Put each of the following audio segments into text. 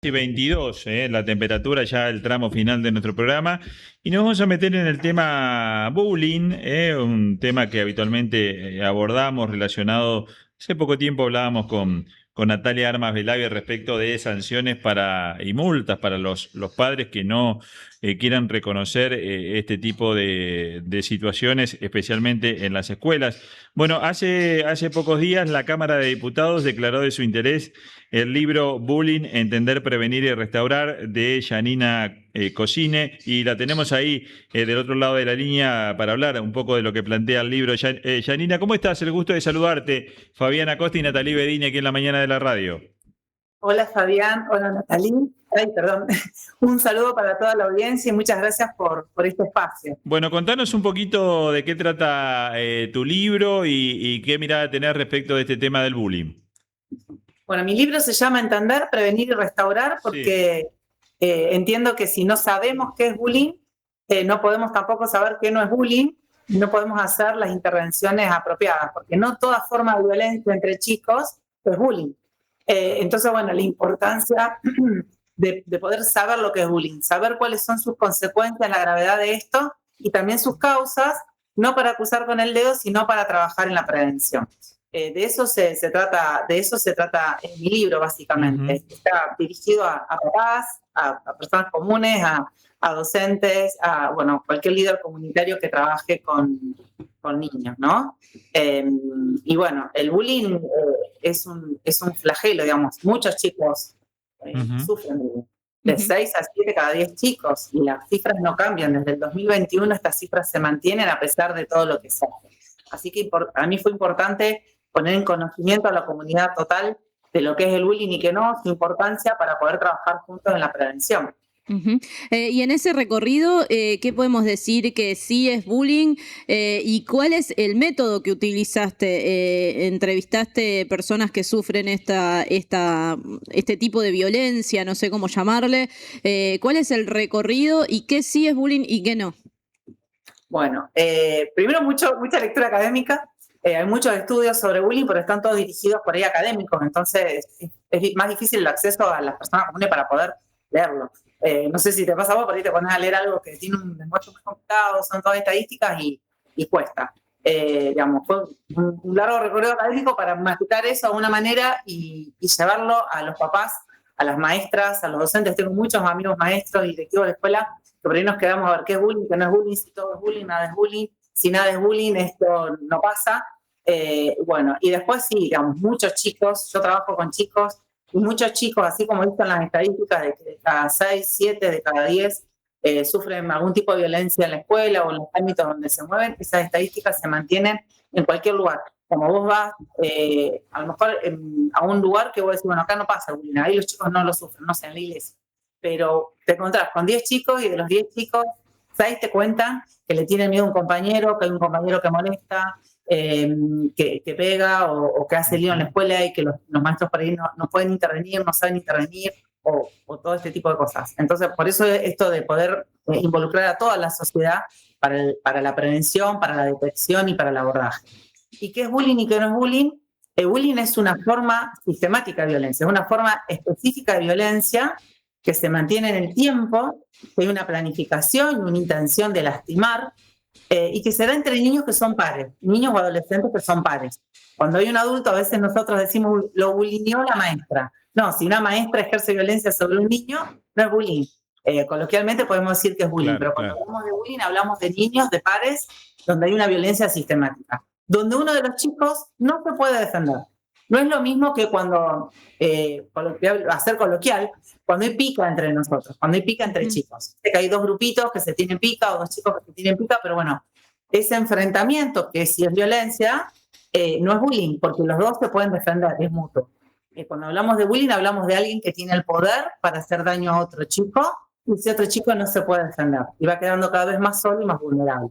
Y 22, la temperatura ya el tramo final de nuestro programa y nos vamos a meter en el tema bullying, un tema que habitualmente abordamos relacionado, hace poco tiempo hablábamos con Natalia Armas Velavia respecto de sanciones y multas para los padres que no quieran reconocer este tipo de situaciones, especialmente en las escuelas. Bueno, hace pocos días la Cámara de Diputados declaró de su interés el libro Bullying, Entender, Prevenir y Restaurar de Janina Cosine, y la tenemos ahí del otro lado de la línea para hablar un poco de lo que plantea el libro. Janina, ¿cómo estás? El gusto de saludarte. Fabiana Costa y Natalí Bedini aquí en la mañana de la radio. Hola Fabián, hola Natalí. Ay, perdón. Un saludo para toda la audiencia y muchas gracias por este espacio. Bueno, contanos un poquito de qué trata tu libro y qué mirada tenés respecto de este tema del bullying. Bueno, mi libro se llama Entender, Prevenir y Restaurar porque entiendo que si no sabemos qué es bullying, no podemos tampoco saber qué no es bullying y no podemos hacer las intervenciones apropiadas, porque no toda forma de violencia entre chicos es bullying. Entonces, bueno, la importancia de poder saber lo que es bullying, saber cuáles son sus consecuencias, la gravedad de esto y también sus causas, no para acusar con el dedo, sino para trabajar en la prevención. De eso se trata en mi libro, básicamente. Uh-huh. Está dirigido a papás, a personas comunes, a docentes, a cualquier líder comunitario que trabaje con niños, ¿no? Y bueno, el bullying es un flagelo, digamos. Muchos chicos sufren bullying. De 6 a 7 cada 10 chicos, y las cifras no cambian. Desde el 2021 estas cifras se mantienen a pesar de todo lo que se hace. Así que a mí fue importante poner en conocimiento a la comunidad total de lo que es el bullying y que no, su importancia para poder trabajar juntos en la prevención. Y en ese recorrido, ¿qué podemos decir que sí es bullying? ¿Y cuál es el método que utilizaste? ¿Entrevistaste personas que sufren este tipo de violencia? No sé cómo llamarle. ¿Cuál es el recorrido y qué sí es bullying y qué no? Bueno, primero mucha lectura académica. Hay muchos estudios sobre bullying, pero están todos dirigidos por ahí académicos, entonces es más difícil el acceso a las personas comunes para poder leerlo. No sé si te pasa a vos, por ahí te pones a leer algo que tiene un lenguaje muy complicado, son todas estadísticas y cuesta. Digamos, fue un largo recorrido académico para masticar eso de una manera y llevarlo a los papás, a las maestras, a los docentes. Tengo muchos amigos maestros y directivos de escuela que por ahí nos quedamos a ver qué es bullying, qué no es bullying, si todo es bullying, nada es bullying, si nada es bullying, esto no pasa. Y después sí, digamos, muchos chicos, yo trabajo con chicos, y muchos chicos, así como dicen las estadísticas, de que de cada 6, 7, de cada 10 sufren algún tipo de violencia en la escuela o en los ámbitos donde se mueven, esas estadísticas se mantienen en cualquier lugar. Como vos vas a lo mejor a un lugar que vos decís, bueno, acá no pasa bullying, ahí los chicos no lo sufren, no sé, en la iglesia. Pero te encontrás con 10 chicos y de los 10 chicos, 6 te cuentan que le tienen miedo a un compañero, que hay un compañero que molesta, que pega o que hace lío en la escuela y que los maestros por ahí no pueden intervenir, no saben intervenir o todo este tipo de cosas. Entonces, por eso esto de poder involucrar a toda la sociedad para la prevención, para la detección y para el abordaje. ¿Y qué es bullying y qué no es bullying? El bullying es una forma sistemática de violencia, es una forma específica de violencia que se mantiene en el tiempo, que hay una planificación y una intención de lastimar, y que se da entre niños que son pares, niños o adolescentes que son pares. Cuando hay un adulto, a veces nosotros decimos, lo bulineó la maestra. No, si una maestra ejerce violencia sobre un niño, no es bullying. Coloquialmente podemos decir que es bullying, pero cuando hablamos de bullying hablamos de niños, de pares, donde hay una violencia sistemática, donde uno de los chicos no se puede defender. No es lo mismo que cuando, hacer coloquial, cuando hay pica entre nosotros, cuando hay pica entre chicos. Sé que hay dos grupitos que se tienen pica o dos chicos que se tienen pica, pero bueno, ese enfrentamiento, que si es violencia, no es bullying, porque los dos se pueden defender, es mutuo. Cuando hablamos de bullying, hablamos de alguien que tiene el poder para hacer daño a otro chico, y ese otro chico no se puede defender, y va quedando cada vez más solo y más vulnerable.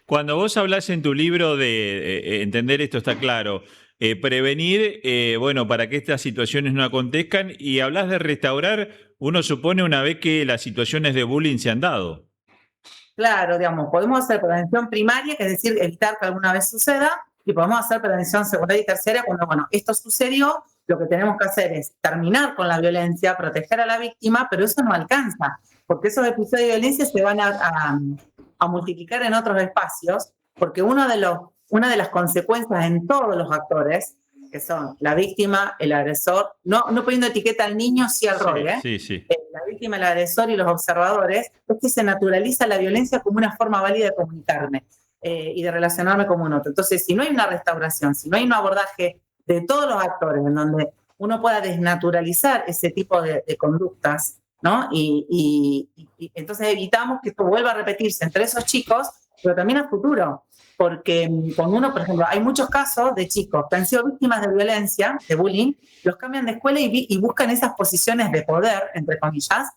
Cuando vos hablás en tu libro de entender esto está claro, prevenir, para que estas situaciones no acontezcan, y hablas de restaurar, uno supone una vez que las situaciones de bullying se han dado. Claro, digamos, podemos hacer prevención primaria, que es decir, evitar que alguna vez suceda, y podemos hacer prevención secundaria y terciaria cuando, esto sucedió, lo que tenemos que hacer es terminar con la violencia, proteger a la víctima, pero eso no alcanza, porque esos episodios de violencia se van a multiplicar en otros espacios, porque una de las consecuencias en todos los actores, que son la víctima, el agresor, no poniendo etiqueta al niño, sí al rol, Sí. La víctima, el agresor y los observadores, es que se naturaliza la violencia como una forma válida de comunicarme y de relacionarme como un otro. Entonces, si no hay una restauración, si no hay un abordaje de todos los actores en donde uno pueda desnaturalizar ese tipo de conductas, ¿no? Y entonces evitamos que esto vuelva a repetirse entre esos chicos, pero también a futuro. Porque cuando uno, por ejemplo, hay muchos casos de chicos que han sido víctimas de violencia, de bullying, los cambian de escuela y buscan esas posiciones de poder, entre comillas,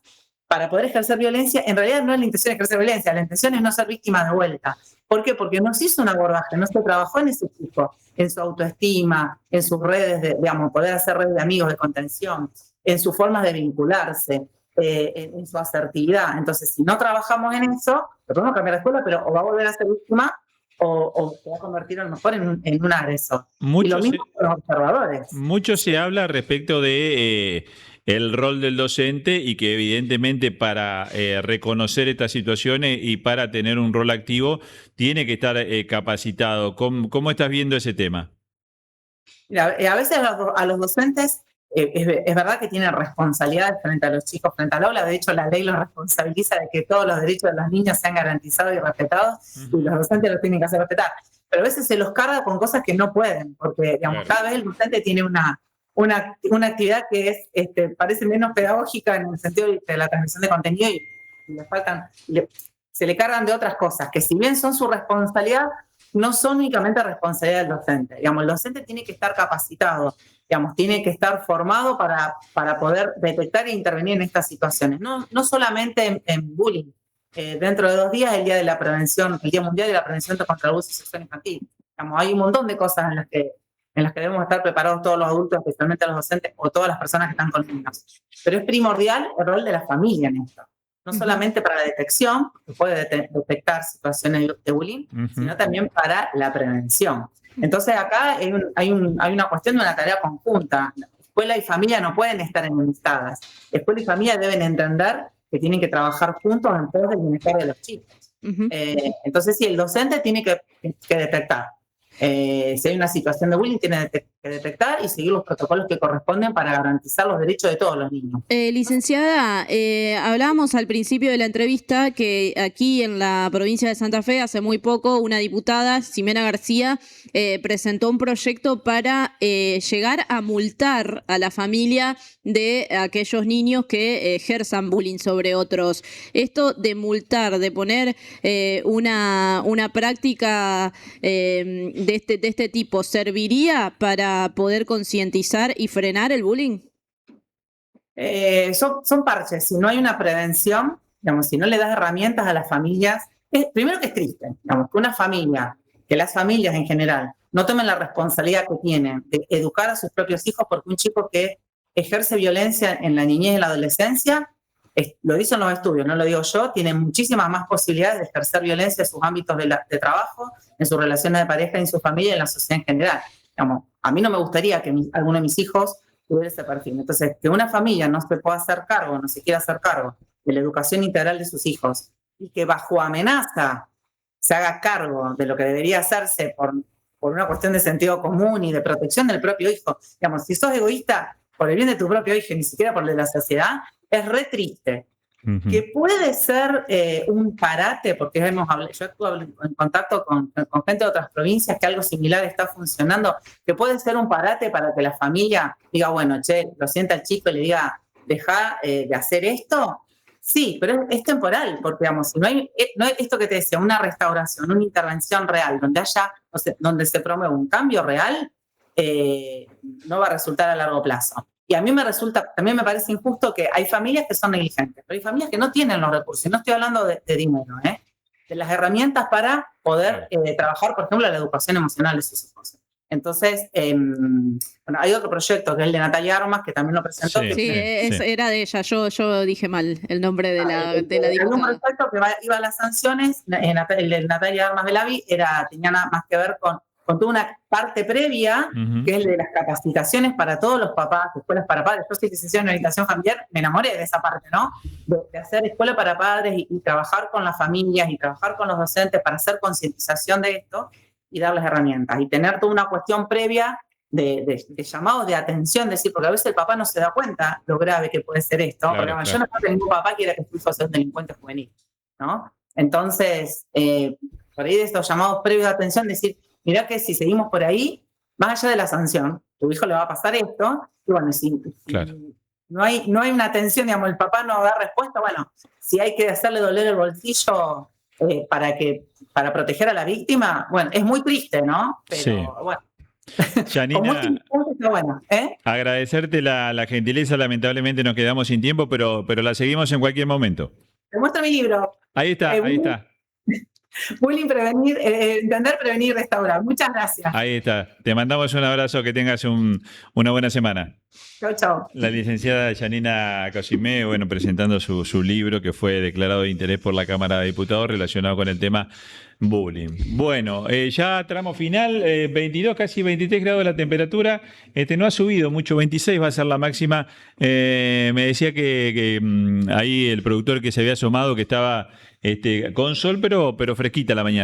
para poder ejercer violencia. En realidad no es la intención de ejercer violencia, la intención es no ser víctima de vuelta. ¿Por qué? Porque no se hizo un abordaje, no se trabajó en ese chico, en su autoestima, en sus redes, poder hacer redes de amigos, de contención, en sus formas de vincularse, en su asertividad. Entonces, si no trabajamos en eso, lo podemos cambiar de escuela, pero o va a volver a ser víctima o se va a convertir a lo mejor en un agresor. Y lo mismo con los observadores. Mucho se habla respecto de el rol del docente y que evidentemente para reconocer estas situaciones y para tener un rol activo tiene que estar capacitado. ¿Cómo estás viendo ese tema? Mira, a veces a los docentes es verdad que tienen responsabilidades frente a los chicos, frente al aula. De hecho, la ley los responsabiliza de que todos los derechos de los niños sean garantizados y respetados, y los docentes los tienen que hacer respetar. Pero a veces se los carga con cosas que no pueden, porque cada vez el docente tiene una actividad que parece menos pedagógica en el sentido de la transmisión de contenido y se le cargan de otras cosas, que si bien son su responsabilidad, no son únicamente responsabilidad del docente. El docente tiene que estar capacitado, tiene que estar formado para poder detectar e intervenir en estas situaciones. No solamente en bullying. Dentro de 2 días, el Día de la Prevención, el Día Mundial de la Prevención contra el Abuso Sexual Infantil. Hay un montón de cosas en las que debemos estar preparados todos los adultos, especialmente los docentes o todas las personas que están con niños. Pero es primordial el rol de la familia en esto. No solamente para la detección, que puede detectar situaciones de bullying, sino también para la prevención. Entonces acá hay una cuestión de una tarea conjunta. Escuela y familia no pueden estar enemistadas. Escuela y familia deben entender que tienen que trabajar juntos en pos del bienestar de los chicos. Entonces sí, el docente tiene que detectar. Si hay una situación de bullying, tiene que detectar y seguir los protocolos que corresponden para garantizar los derechos de todos los niños. Licenciada, hablábamos al principio de la entrevista que aquí en la provincia de Santa Fe, hace muy poco, una diputada, Ximena García, presentó un proyecto para llegar a multar a la familia de aquellos niños que ejerzan bullying sobre otros. Esto de multar, de poner una práctica de este tipo, ¿serviría para poder concientizar y frenar el bullying? Son parches. Si no hay una prevención, si no le das herramientas a las familias, primero que es triste, que las familias en general no tomen la responsabilidad que tienen de educar a sus propios hijos, porque un chico que ejerce violencia en la niñez y en la adolescencia, lo dicen los estudios, no lo digo yo, tiene muchísimas más posibilidades de ejercer violencia en sus ámbitos de trabajo, en sus relaciones de pareja, en su familia y en la sociedad en general. A mí no me gustaría que alguno de mis hijos tuviera ese perfil. Entonces, que una familia no se pueda hacer cargo, no se quiera hacer cargo de la educación integral de sus hijos y que bajo amenaza se haga cargo de lo que debería hacerse por una cuestión de sentido común y de protección del propio hijo. Si sos egoísta por el bien de tu propio hijo y ni siquiera por el de la sociedad, es re triste. Que puede ser un parate, porque yo estuve en contacto con gente de otras provincias que algo similar está funcionando, que puede ser un parate para que la familia diga, bueno, lo sienta el chico y le diga, deja de hacer esto. Sí, pero es temporal, porque si no hay esto que te decía, una restauración, una intervención real, donde se promueve un cambio real, no va a resultar a largo plazo. Y a mí también me parece injusto que hay familias que son negligentes, pero hay familias que no tienen los recursos. Y no estoy hablando de dinero, de las herramientas para poder trabajar, por ejemplo, la educación emocional de sus hijos. Entonces, hay otro proyecto que es el de Natalia Armas, que también lo presentó. Era de ella, yo dije mal el nombre de la diputada. Hay un proyecto que iba a las sanciones, el de Natalia Armas Belavi tenía nada más que ver con con toda una parte previa, que es de las capacitaciones para todos los papás, escuelas para padres. Yo soy licenciada en orientación familiar, me enamoré de esa parte, ¿no? De hacer escuela para padres y trabajar con las familias y trabajar con los docentes para hacer concientización de esto y darles herramientas. Y tener toda una cuestión previa de llamados de atención, decir, porque a veces el papá no se da cuenta lo grave que puede ser esto, Claro, porque claro. yo no tengo ningún papá que quiera que su hijo sea un delincuente juvenil, ¿no? Entonces, por ahí de estos llamados previos de atención, decir, mirá que si seguimos por ahí, más allá de la sanción, tu hijo le va a pasar esto, y bueno, si Claro. no hay una atención, digamos, el papá no da respuesta, bueno, si hay que hacerle doler el bolsillo para proteger a la víctima, bueno, es muy triste, ¿no? Pero Sí. bueno. Janina, Bueno, agradecerte la gentileza, lamentablemente nos quedamos sin tiempo, pero la seguimos en cualquier momento. Te muestro mi libro. Ahí está, ahí está. Bullying, prevenir, entender, prevenir, restaurar. Muchas gracias. Ahí está. Te mandamos un abrazo, que tengas una buena semana. Chau, chau. La licenciada Janina Cosimé, bueno, presentando su libro que fue declarado de interés por la Cámara de Diputados relacionado con el tema bullying. Bueno, ya tramo final, 22, casi 23 grados la temperatura, no ha subido mucho, 26 va a ser la máxima. Me decía que ahí el productor que se había asomado que estaba con sol, pero fresquita la mañana.